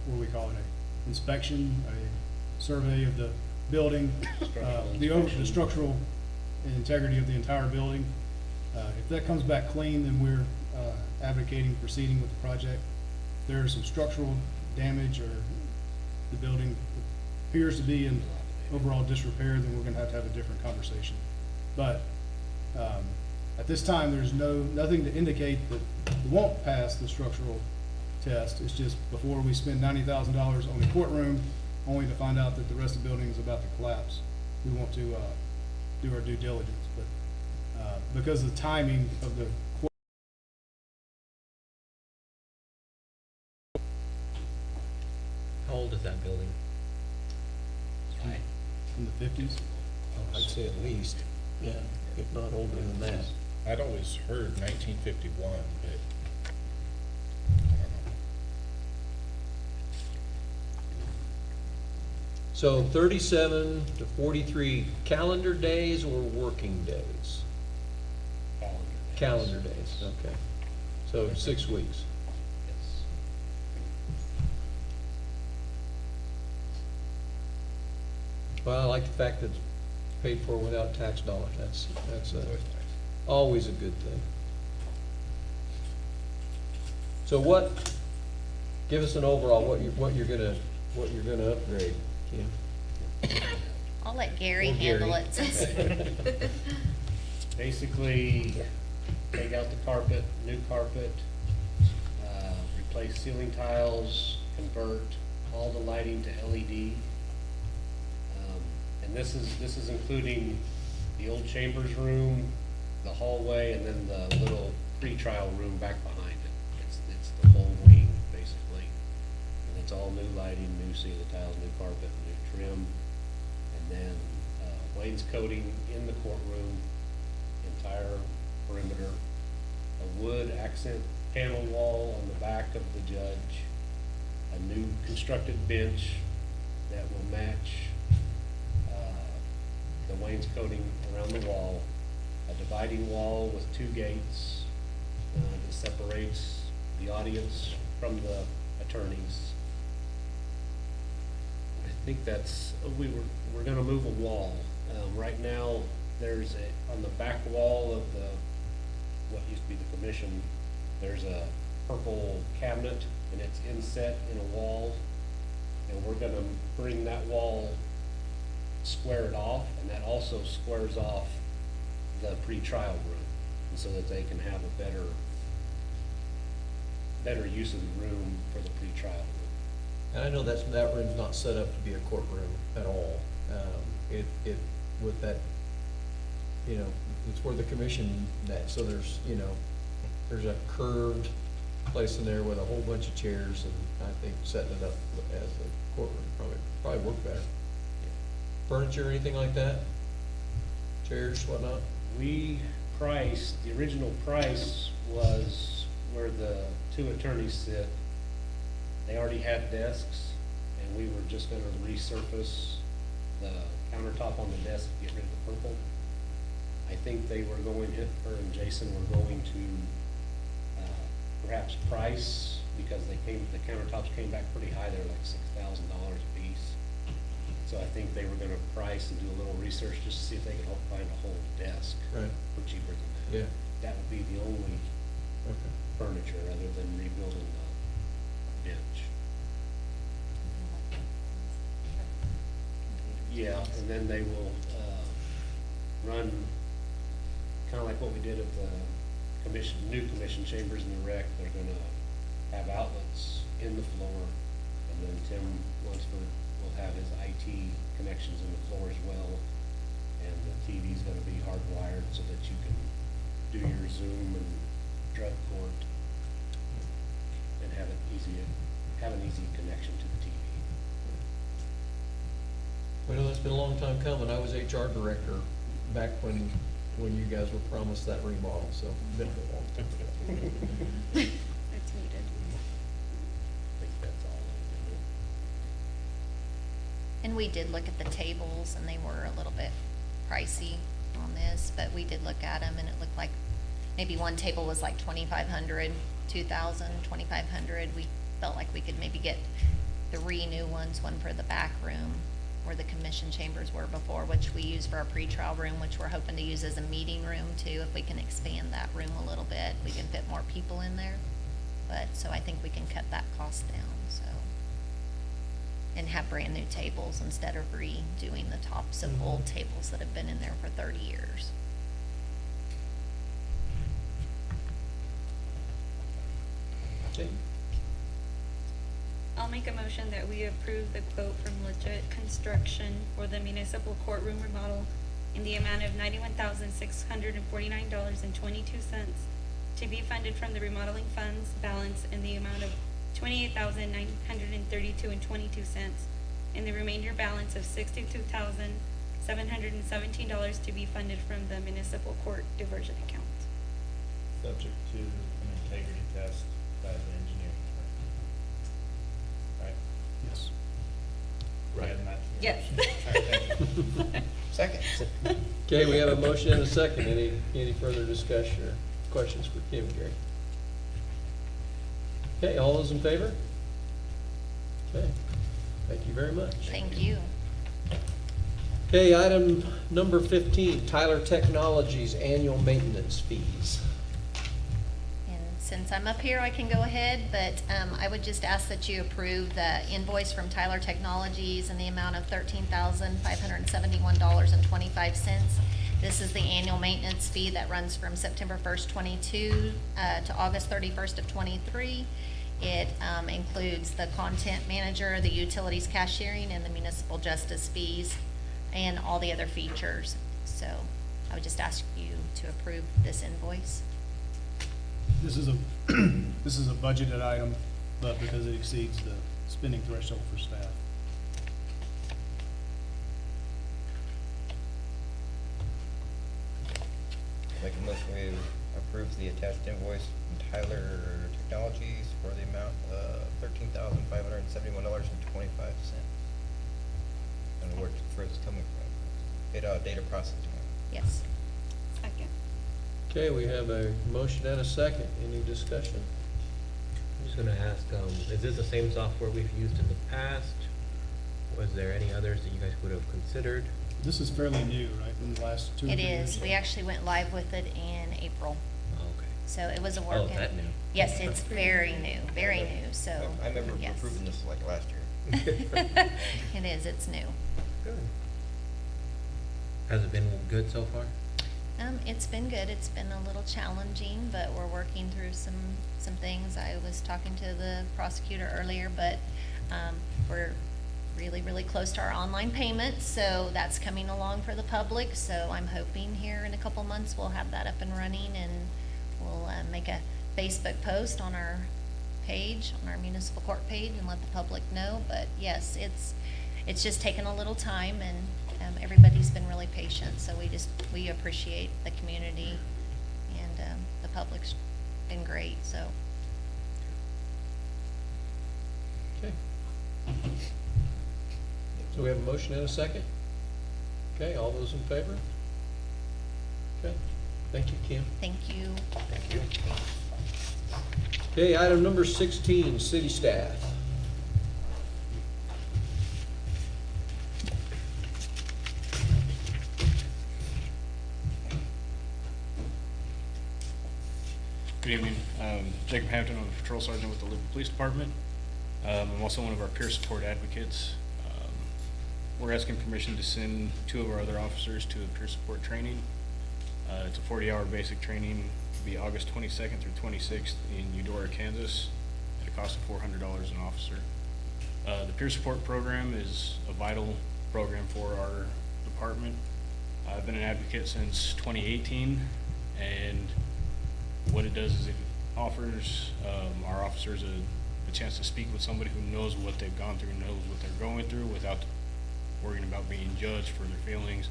what do we call it, a inspection, a survey of the building, the structural integrity of the entire building. If that comes back clean, then we're advocating proceeding with the project. If there is some structural damage or the building appears to be in overall disrepair, then we're gonna have a different conversation. But at this time, there's nothing to indicate that it won't pass the structural test. It's just before we spend $90,000 on the courtroom, only to find out that the rest of the building is about to collapse. We want to do our due diligence, but because of the timing of the court. How old is that building? In the 50s. I'd say at least, yeah, if not older than that. I'd always heard 1951, but I don't know. So 37 to 43 calendar days or working days? Calendar days, okay. So 6 weeks. Yes. Well, I like the fact that it's paid for without tax dollars. That's always a good thing. So give us an overall, what you're gonna upgrade, Kim? I'll let Gary Or handle Gary. it since. Okay. Basically, take out the carpet, new carpet, replace ceiling tiles, convert all the lighting to LED. And this is including the old chambers room, the hallway, and then the little pre-trial room back behind it. It's the whole wing, basically. And it's all new lighting, new ceiling tiles, new carpet, new trim. And then wainscoting in the courtroom, entire perimeter, a wood accent panel wall on the back of the judge, a new constructed bench that will match the wainscoting around the wall, a dividing wall with 2 gates that separates the audience from the attorneys. I think that's, we're gonna move a wall. Right now, there's on the back wall of what used to be the commission, there's a purple cabinet, and it's inset in a wall. And we're gonna bring that wall, square it off, and that also squares off the pre-trial room, and so that they can have a better use of the room for the pre-trial room. And I know that room's not set up to be a courtroom at all. With that, it's where the commission met, so there's a curved place in there with a whole bunch of chairs, and I think setting it up as a courtroom probably work better. Furniture, anything like that? Chairs, whatnot? The original price was where the 2 attorneys sit. They already had desks, and we were just gonna resurface the countertop on the desk, get rid of the purple. I think her and Jason were going to perhaps price, because the countertops came back pretty high, they were like $6,000 a piece. So I think they were gonna price and do a little research just to see if they could find a whole desk Right. for cheaper than that. Yeah. That would be the only Okay. furniture other than rebuilding the bench. Yeah, and then they will run, kind of like what we did at the new commission chambers in the rec. They're gonna have outlets in the floor, and then Tim Lunsford will have his IT connections in the floor as well. And the TV's gonna be hardwired so that you can do your Zoom and drug court and have an easy connection to the TV. Well, it's been a long time coming. I was HR director back when you guys were promised that remodel, so it's been a long time. It's needed. I think that's all. And we did look at the tables, and they were a little bit pricey on this, but we did look at them, and it looked like maybe one table was like 2,500, 2,000, 2,500. We felt like we could maybe get three new ones, one for the back room where the commission chambers were before, which we use for our pretrial room, which we're hoping to use as a meeting room too. If we can expand that room a little bit, we can fit more people in there. But, so I think we can cut that cost down, so. And have brand new tables instead of redoing the tops of old tables that have been in there for 30 years. Jane? I'll make a motion that we approve the quote from Legit Construction for the municipal courtroom remodel in the amount of $91,649.22 to be funded from the remodeling funds balance in the amount of $28,932.22, and the remainder balance of $62,717 to be funded from the municipal court diversion account. Subject to an integrity test by the engineering firm. Right? Yes. Right. And that's the Yes. motion. All right, thank you. Second. Okay, we have a motion and a second. Any further discussion or questions for Kim and Gary? Okay, all those in favor? Okay, thank you very much. Thank you. Okay, item number 15, Tyler Technologies annual maintenance fees. And since I'm up here, I can go ahead, but I would just ask that you approve the invoice from Tyler Technologies in the amount of $13,571.25. This is the annual maintenance fee that runs from September 1st, 22 to August 31st of 23. It includes the content manager, the utilities cashiering, and the municipal justice fees, and all the other features. So I would just ask you to approve this invoice. This is a, this is a budgeted item, but because it exceeds the spending threshold for staff. Make a motion we approve the attached invoice from Tyler Technologies for the amount of $13,571.25. And where it's coming from. Data processing. Yes. Second. Okay, we have a motion and a second. Any discussion? I'm just gonna ask, is this the same software we've used in the past? Was there any others that you guys would have considered? This is fairly new, right, in the last 2 or 3 It years? is. We actually went live with it in April. Oh, okay. So it was a Oh, work. that new. Yes, it's very new, very new, so. I remember yes. approving this like last year. It is, it's new. Good. Has it been good so far? It's been good. It's been a little challenging, but we're working through some things. I was talking to the prosecutor earlier, but, we're really, really close to our online payments, so that's coming along for the public. So I'm hoping here in a couple months, we'll have that up and running, and we'll, make a Facebook post on our page, on our municipal court page, and let the public know. But yes, it's just taken a little time, and everybody's been really patient, so we appreciate the community, and the public's been great, so. Okay. So we have a motion and a second? Okay, all those in favor? Okay, thank you, Kim. Thank you. Thank you. Okay, item number 16, city staff. Good evening. Jacob Hampton, I'm a patrol sergeant with the Louisville Police Department. I'm also one of our peer support advocates. We're asking permission to send 2 of our other officers to a peer support training. It's a 40-hour basic training, to be August 22nd through 26th in Eudora, Kansas, at a cost of $400 an officer. The peer support program is a vital program for our department. I've been an advocate since 2018, and what it does is it offers our officers a chance to speak with somebody who knows what they've gone through, knows what they're going through, without worrying about being judged for their feelings.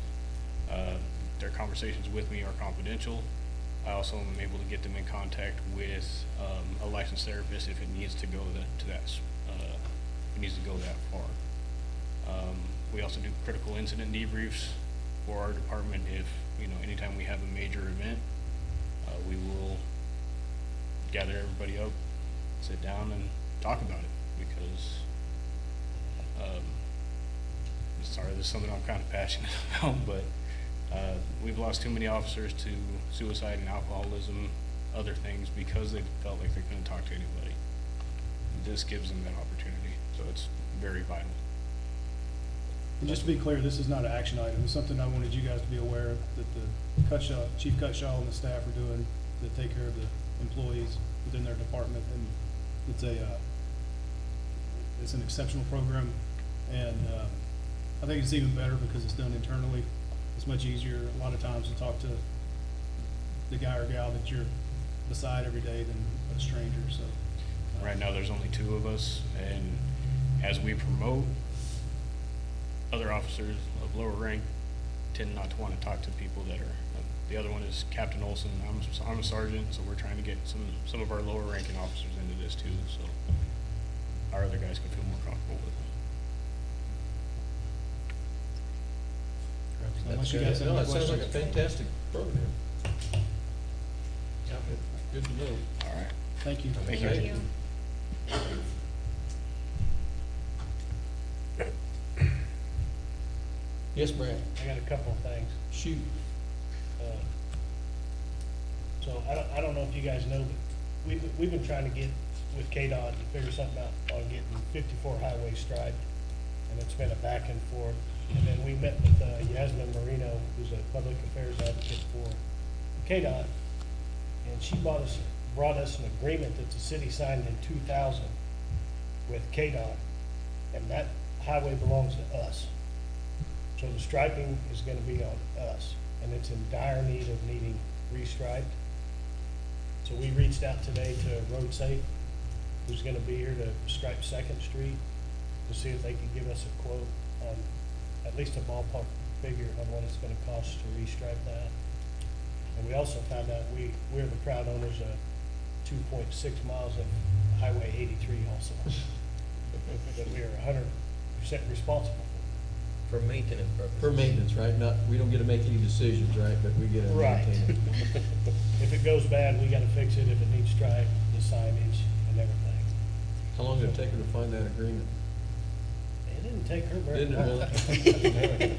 Their conversations with me are confidential. I also am able to get them in contact with a licensed therapist if it needs to go that far. We also do critical incident debriefs for our department. If, anytime we have a major event, we will gather everybody up, sit down and talk about it, because Sorry, this is something I'm kind of passionate about, but we've lost too many officers to suicide and alcoholism, other things, because they felt like they couldn't talk to anybody. This gives them that opportunity, so it's very vital. And just to be clear, this is not an action item. It's something I wanted you guys to be aware of, that the Chief Cutshaw and the staff are doing to take care of the employees within their department. And it's it's an exceptional program. And I think it's even better because it's done internally. It's much easier a lot of times to talk to the guy or gal that you're beside every day than a stranger, so. Right now, there's only 2 of us, and as we promote, other officers of lower rank tend not to want to talk to people that are, the other one is Captain Olson, I'm a sergeant, so we're trying to get some of our lower ranking officers into this too, so our other guys can feel more comfortable with them. Unless you guys have No, any it sounds like a questions. fantastic program. Good to know. All right. Thank you. Thank you. Thank you. Yes, Brad? I got a couple of things. Shoot. So I don't know if you guys know, but we've been trying to get with KDOT to figure something out on getting 54 highway striped. And it's been a back and forth. And then we met with Yasmin Marino, who's a public affairs advocate for KDOT. And she brought us an agreement that the city signed in 2000 with KDOT. And that highway belongs to us. So the striping is gonna be on us, and it's in dire need of needing restriped. So we reached out today to Road Safe, who's gonna be here to stripe Second Street, to see if they can give us a quote on, at least a ballpark figure on what it's gonna cost to restripe that. And we also found out we're the proud owners of 2.6 miles of Highway 83 also, that we are 100% responsible for. For maintenance purposes. For maintenance, right? Not, we don't get to make any decisions, right? But we get to Right. maintain it. If it goes bad, we gotta fix it. If it needs striped, the signage and everything. How long did it take her to find that agreement? It didn't take her very Didn't long. it really?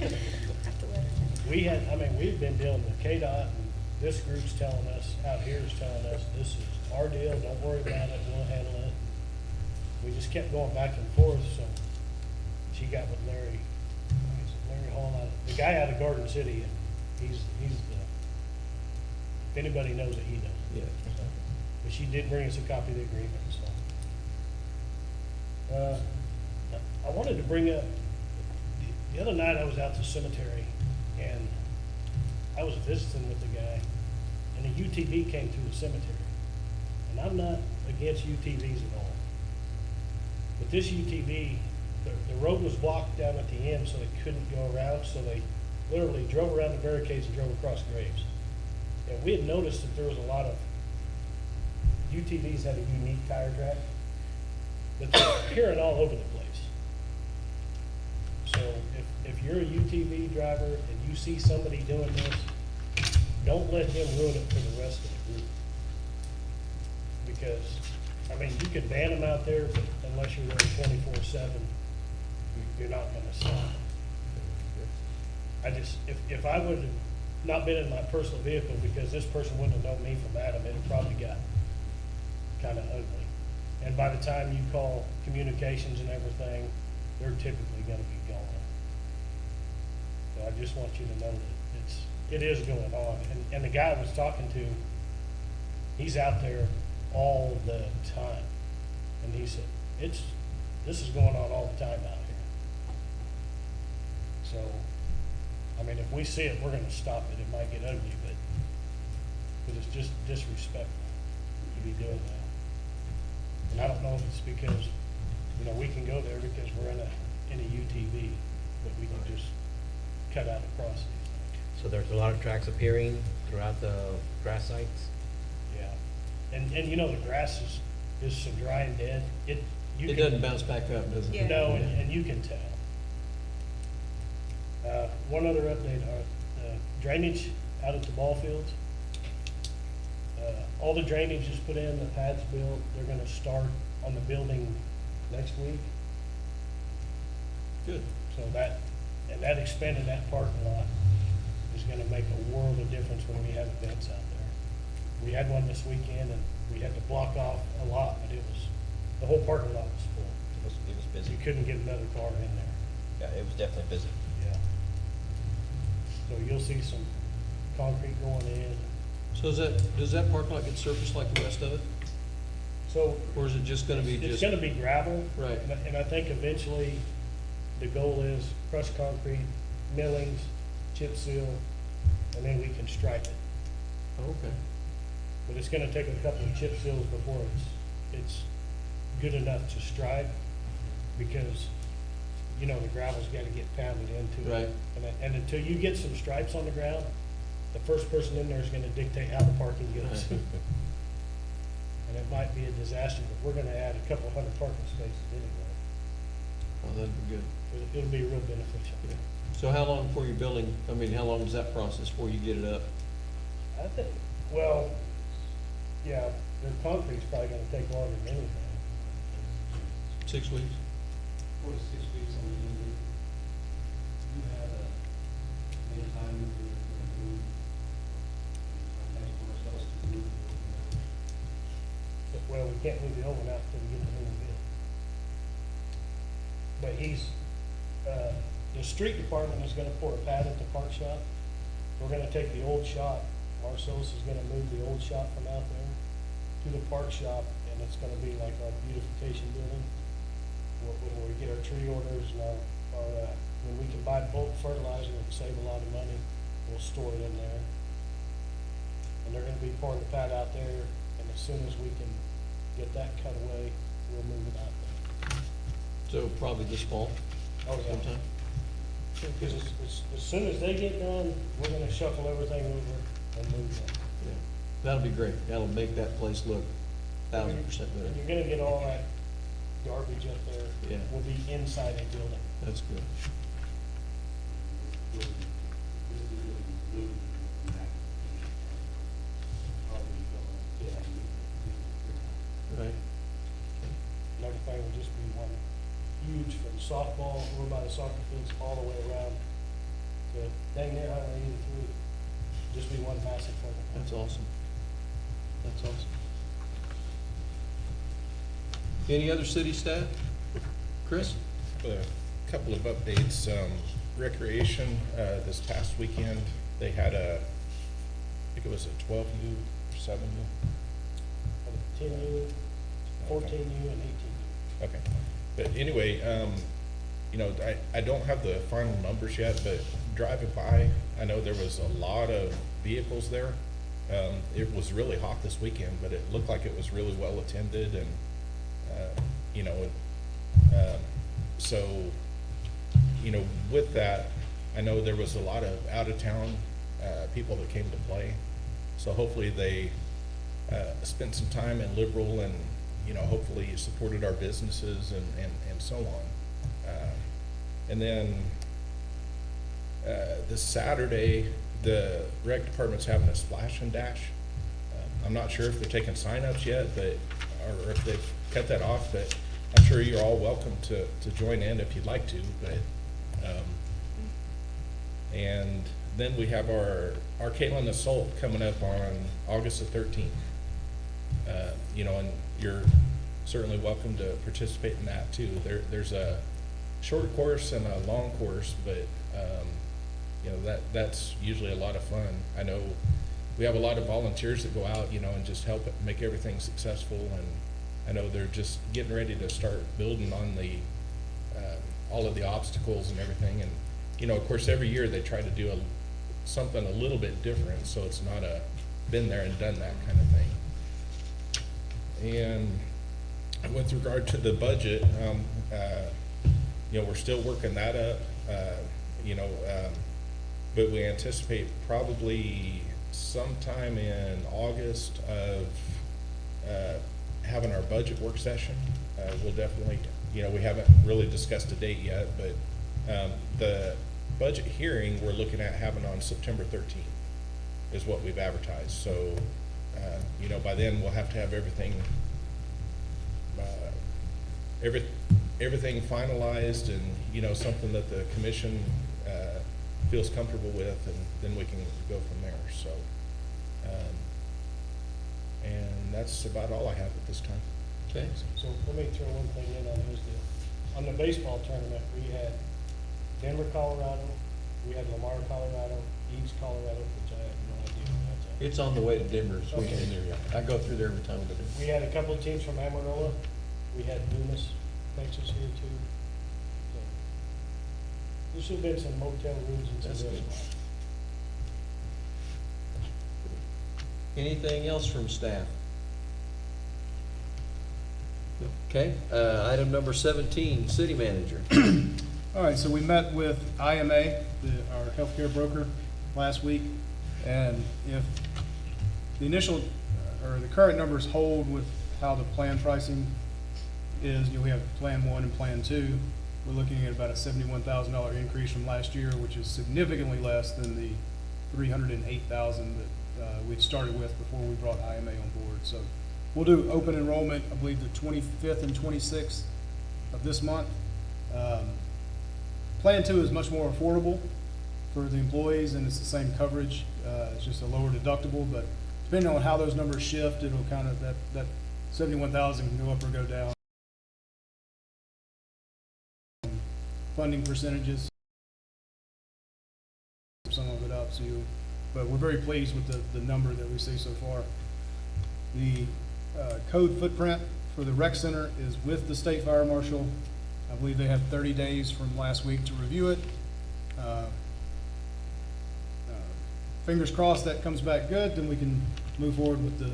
Have to let her know. We've been dealing with KDOT, and this group's telling us, out here is telling us, this is our deal, don't worry about it, we'll handle it. We just kept going back and forth, so she got with Larry Hall, the guy out of Garden City, and he's the, if anybody knows it, he knows it. Yeah. But she did bring us a copy of the agreement, so. I wanted to bring up, the other night I was out to the cemetery, and I was visiting with the guy, and a UTV came through the cemetery. And I'm not against UTVs at all. But this UTV, the road was blocked down at the end, so they couldn't go around, so they literally drove around the barricades and drove across graves. And we had noticed that there was a lot of, UTVs had a unique tire track, but they're appearing all over the place. So if you're a UTV driver and you see somebody doing this, don't let him ruin it for the rest of the group. Because, I mean, you could ban them out there, but unless you're there 24/7, you're not gonna stop. I just, if I would have not been in my personal vehicle, because this person wouldn't have known me from Adam, it probably got kinda ugly. And by the time you call communications and everything, they're typically gonna be gone. So I just want you to know that it is going on. And the guy I was talking to, he's out there all the time. And he said, this is going on all the time out here. So, I mean, if we see it, we're gonna stop it. It might get ugly, but it's just disrespectful to be doing that. And I don't know if it's because, we can go there because we're in a UTV, but we can just cut out across these things. So there's a lot of tracks appearing throughout the grass sites? Yeah. And the grass is so dry and dead. It doesn't bounce back up, does it? Yeah. No, and you can tell. One other update, drainage out at the ball fields. All the drainage is put in, the pad's built, they're gonna start on the building next week. Good. So and that expanding that parking lot is gonna make a world of difference when we have events out there. We had one this weekend and we had to block off a lot, but the whole parking lot was full. It was busy. You couldn't get another car in there. Yeah, it was definitely busy. Yeah. So you'll see some concrete going in. So does that parking lot get surfaced like the rest of it? So Or is it just gonna be it's just? gonna be gravel. Right. And I think eventually the goal is crushed concrete, millings, chip seal, and then we can stripe it. Okay. But it's gonna take a couple of chip seals before it's good enough to stripe, because, you know, the gravel's gotta get pounded into it. Right. And until you get some stripes on the ground, the first person in there is gonna dictate how the parking goes. And it might be a disaster, but we're gonna add a couple hundred parking spaces anyway. Oh, that'd be good. It'll be real beneficial. Yeah. So how long before you're building, I mean, how long is that process before you get it up? I think, well, yeah, the concrete's probably gonna take longer than anything. 6 weeks? 4 to 6 weeks on the end. You have any time to move, for ourselves to move. Well, we can't move the old one out until we get the new one built. But the street department is gonna pour a pad at the park shop. We're gonna take the old shop, Marcellus is gonna move the old shop from out there to the park shop, and it's gonna be like our beautification building. When we get our tree orders and when we can buy bulk fertilizer and save a lot of money, we'll store it in there. And they're gonna be pouring the pad out there, and as soon as we can get that cut away, we'll move it out there. So probably this fall Oh, yeah. sometime? Because as soon as they get done, we're gonna shuffle everything over and move them. Yeah. That'll be great. That'll make that place look 1,000% And better. you're gonna get all that garbage up there. Yeah. Will be inside a building. That's good. Right. Another thing will just be one huge from softball over by the soccer fields all the way around to dang near Highway 83. Just be one massive thing. That's awesome. That's awesome. Any other city staff? Chris? A couple of updates. Recreation, this past weekend, they had I think it was a 12U or 7U. 10U, 14U, and 18U. Okay. But anyway, you know, I don't have the final numbers yet, but driving by, I know there was a lot of vehicles there. It was really hot this weekend, but it looked like it was really well attended, and, you know, so, you know, with that, I know there was a lot of out-of-town people that came to play. So hopefully they spent some time in Liberal, and, you know, hopefully supported our businesses and so on. And then this Saturday, the rec department's having a splash and dash. I'm not sure if they're taking signups yet, but, or if they've cut that off, but I'm sure you're all welcome to join in if you'd like to, but, and then we have our Caitlin Assault coming up on August the 13th. You know, and you're certainly welcome to participate in that too. There's a short course and a long course, but, you know, that's usually a lot of fun. I know we have a lot of volunteers that go out, you know, and just help make everything successful, and I know they're just getting ready to start building on the, all of the obstacles and everything, and, you know, of course, every year they try to do something a little bit different, so it's not a been there and done that kind of thing. And with regard to the budget, you know, we're still working that up, you know, but we anticipate probably sometime in August of having our budget work session. We'll definitely, you know, we haven't really discussed a date yet, but the budget hearing we're looking at having on September 13th is what we've advertised. So, you know, by then we'll have to have everything, everything finalized and, you know, something that the commission, feels comfortable with, and then we can go from there, so. And that's about all I have at this time. Okay. So let me throw one thing in on his deal. On the baseball tournament, we had Denver, Colorado, we had Lamar, Colorado, East Colorado, which I have no idea where that's at. It's on the way to Denver this Okay. weekend. I go through there every time I go there. We had a couple of teams from Amarillo. We had Dumas, Texas here too. So, there should have been some motel rooms and That's some good. other spots. Anything else from staff? Okay, item number 17, city manager. All right, so we met with IMA, our healthcare broker, last week, and if the initial, or the current numbers hold with how the plan pricing is, we have Plan 1 and Plan 2, we're looking at about a $71,000 increase from last year, which is significantly less than the $308,000 that we'd started with before we brought IMA on board. So we'll do open enrollment, I believe, the 25th and 26th of this month. Plan 2 is much more affordable for the employees, and it's the same coverage. It's just a lower deductible, but depending on how those numbers shift, it'll kind of, that 71,000 can go up or go down. Funding percentages, some of it up, so but we're very pleased with the number that we see so far. The code footprint for the rec center is with the state fire marshal. I believe they have 30 days from last week to review it. Fingers crossed that comes back good, then we can move forward with the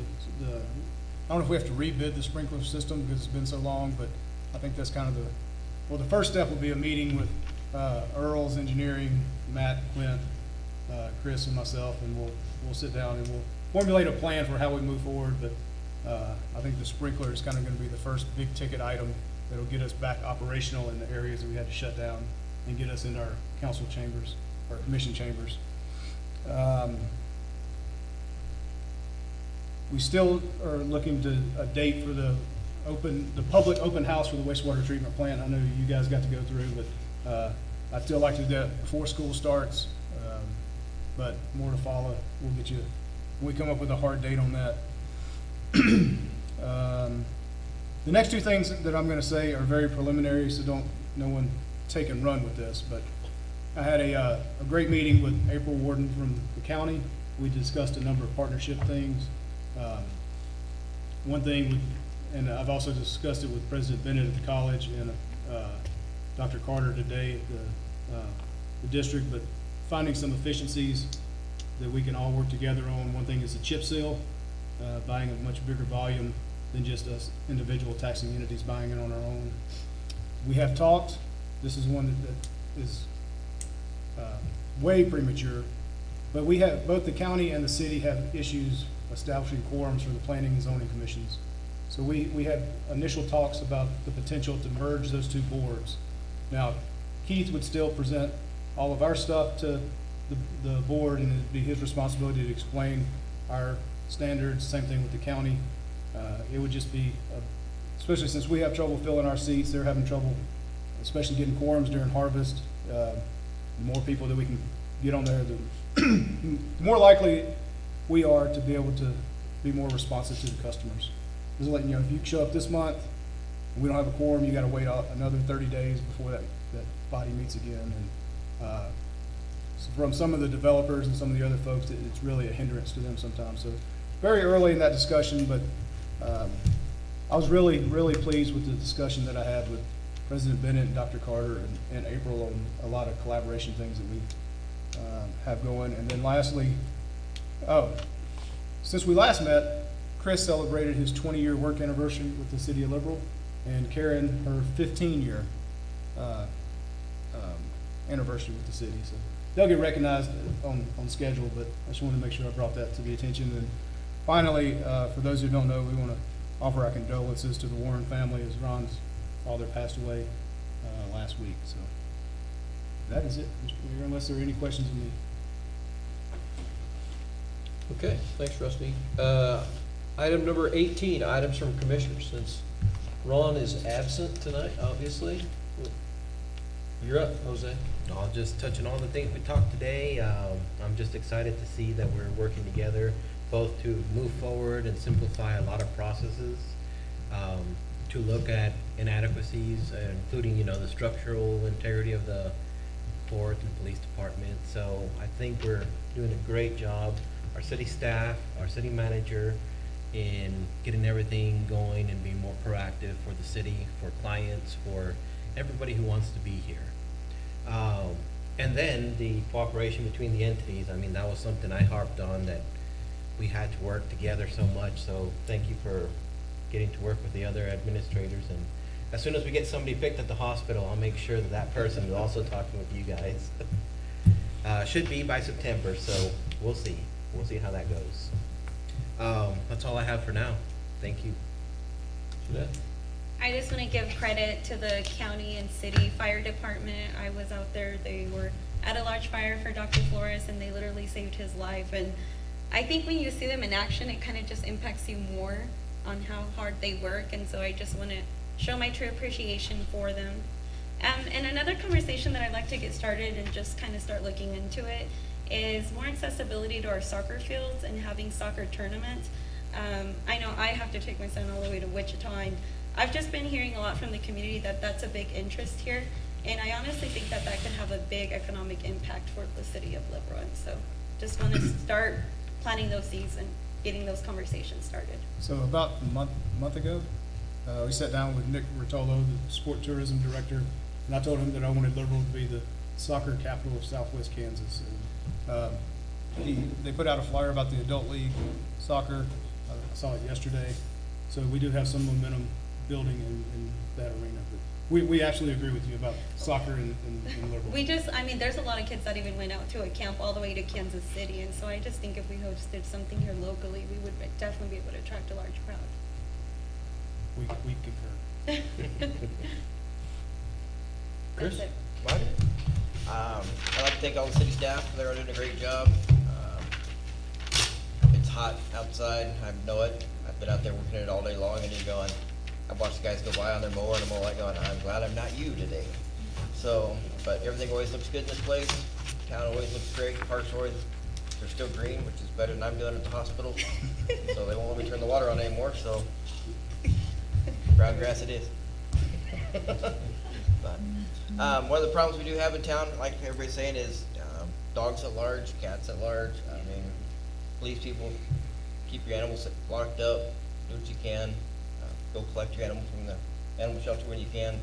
I don't know if we have to rebid the sprinkler system because it's been so long, but I think that's kind of the first step will be a meeting with Earl's Engineering, Matt, Clint, Chris, and myself, and we'll sit down and we'll formulate a plan for how we move forward. But I think the sprinkler is kind of going to be the first big ticket item that'll get us back operational in the areas that we had to shut down and get us into our council chambers, our commission chambers. We still are looking to a date for the public open house for the wastewater treatment plant. I know you guys got to go through, but I'd still like to do that before school starts. But more to follow. We'll get you, when we come up with a hard date on that. The next two things that I'm going to say are very preliminary, so no one take and run with this. But I had a great meeting with April Warden from the county. We discussed a number of partnership things. One thing, and I've also discussed it with President Bennett at the college and Dr. Carter today at the district, but finding some efficiencies that we can all work together on. One thing is the chip seal, buying a much bigger volume than just us individual taxing entities buying it on our own. We have talked, this is one that is way premature, but we have, both the county and the city have issues establishing quorums for the planning and zoning commissions. So we had initial talks about the potential to merge those two boards. Now, Keith would still present all of our stuff to the board, and it'd be his responsibility to explain our standards. Same thing with the county. It would just be, especially since we have trouble filling our seats, they're having trouble, especially getting quorums during harvest. The more people that we can get on there, the more likely we are to be able to be more responsive to the customers. Just letting you know, if you show up this month and we don't have a quorum, you gotta wait out another 30 days before that body meets again. And so from some of the developers and some of the other folks, it's really a hindrance to them sometimes. So very early in that discussion, but I was really, really pleased with the discussion that I had with President Bennett and Dr. Carter and April on a lot of collaboration things that we have going. And then lastly, since we last met, Chris celebrated his 20-year work anniversary with the City of Liberal, and Karen her 15-year anniversary with the city. So they'll get recognized on schedule, but I just wanted to make sure I brought that to the attention. And finally, for those who don't know, we want to offer our condolences to the Warren family as Ron's father passed away last week. So that is it, Mr. Mayor, unless there are any questions of me. Okay, thanks, Rusty. Item number 18, items from commissioners, since Ron is absent tonight, obviously. You're up, Jose. I'll just touch on all the things we talked today. I'm just excited to see that we're working together, both to move forward and simplify a lot of processes, to look at inadequacies, including, the structural integrity of the court and police department. So I think we're doing a great job, our city staff, our city manager, in getting everything going and being more proactive for the city, for clients, for everybody who wants to be here. And then the cooperation between the entities, that was something I harped on, that we had to work together so much, so thank you for getting to work with the other administrators. And as soon as we get somebody picked at the hospital, I'll make sure that that person is also talking with you guys. Should be by September, so we'll see. We'll see how that goes. That's all I have for now. Thank you. Jeanette? I just want to give credit to the county and city fire department. I was out there, they were at a large fire for Dr. Flores, and they literally saved his life. And I think when you see them in action, it kind of just impacts you more on how hard they work. And so I just want to show my true appreciation for them. And another conversation that I'd like to get started and just kind of start looking into it is more accessibility to our soccer fields and having soccer tournaments. I know I have to take my son all the way to Wichita, and I've just been hearing a lot from the community that that's a big interest here, and I honestly think that that could have a big economic impact for the city of LeBron. So just want to start planting those seeds and getting those conversations started. So about a month ago, we sat down with Nick Rotolo, the sport tourism director, and I told him that I wanted Liberal to be the soccer capital of Southwest Kansas. And, they put out a flyer about the adult league soccer. I saw it yesterday. So we do have some momentum building in that arena. But we actually agree with you about soccer in Liberal. There's a lot of kids that even went out to a camp all the way to Kansas City, and so I just think if we hosted something here locally, we would definitely be able to attract a large crowd. We concur. Chris? That's it. Mine? I'd like to thank all the city staff. They're doing a great job. It's hot outside. I know it. I've been out there working it all day long, and you're going, I've watched the guys go by on their mower, and I'm all like going, I'm glad I'm not you today. So, but everything always looks good in this place. Town always looks great. Parks they're still green, which is better than I'm doing at the hospital. So they won't let me turn the water on anymore, so brown grass it is. But, one of the problems we do have in town, like everybody's saying, is dogs at large, cats at large. Police people, keep your animals locked up, do what you can. Go collect your animal from the animal shelter when you can.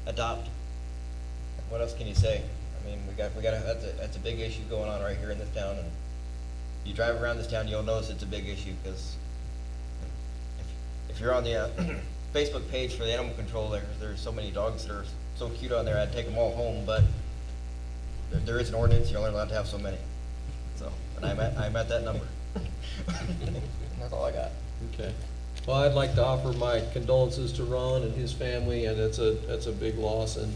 Adopt. What else can you say? That's a big issue going on right here in this town. And you drive around this town, you'll notice it's a big issue, because if you're on the Facebook page for the animal control, there's so many dogs that are so cute on there. I'd take them all home, but there is an ordinance. You're only allowed to have so many. So, and I'm at that number. That's all I got. Okay. Well, I'd like to offer my condolences to Ron and his family, and that's a big loss. And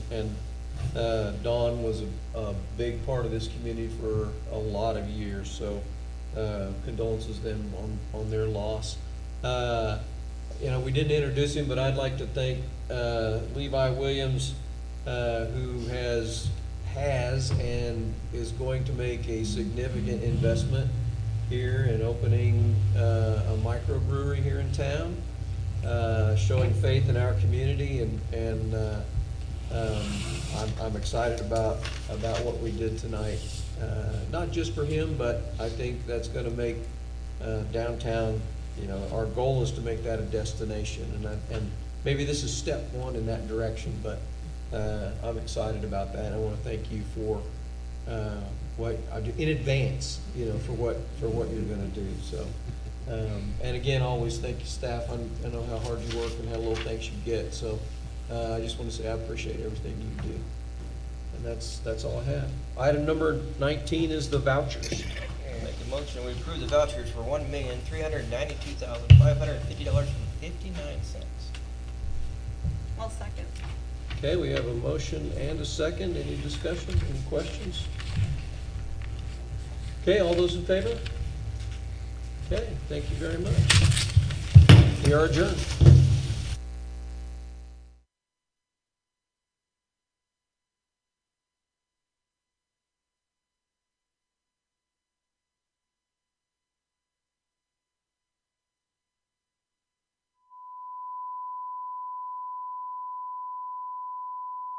Dawn was a big part of this community for a lot of years, so condolences to them on their loss. We didn't introduce him, but I'd like to thank Levi Williams, who has and is going to make a significant investment here in opening a microbrewery here in town, showing faith in our community, and I'm excited about what we did tonight. Not just for him, but I think that's going to make downtown. Our goal is to make that a destination, and maybe this is step one in that direction. But I'm excited about that. I want to thank you for what I do in advance, for what you're going to do. So, and again, always thank you, staff. I know how hard you work and how little thanks you get. So, I just want to say I appreciate everything you do. And that's all I have. Item number 19 is the vouchers. Make a motion, we approve the vouchers for $1,392,550.59. I'll second. Okay, we have a motion and a second. Any discussion, any questions? Okay, all those in favor? Okay, thank you very much. We are adjourned.